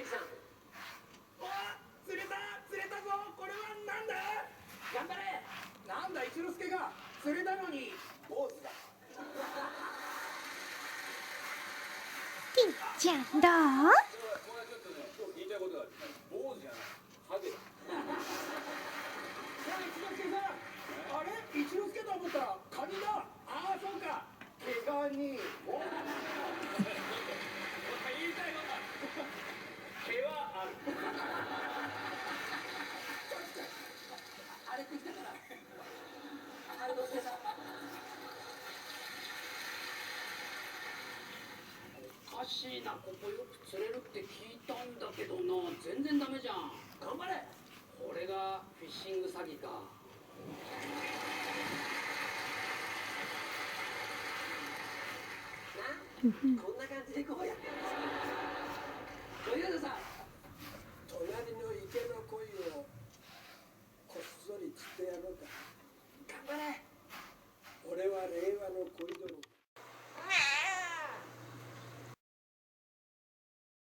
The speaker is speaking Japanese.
イチさん。釣れたぞ。これはなんだ。頑張れ。なんだ一之輔が釣れたのに坊主だ。金ちゃんどう？これはちょっとね言いたいことがある。坊主じゃないハゲだ。一之輔さん、あれ一之輔と思ったらカニだ。ああそうか、毛ガニ。言いたいこと毛はある。あれってきたから。あれどうしてさ。おかしいな、ここよく釣れるって聞いたんだけどな、全然ダメじゃん。頑張れ。これがフィッシング詐欺か。こんな感じでこうやって。小遊三さん。隣の池の鯉をこっそり釣って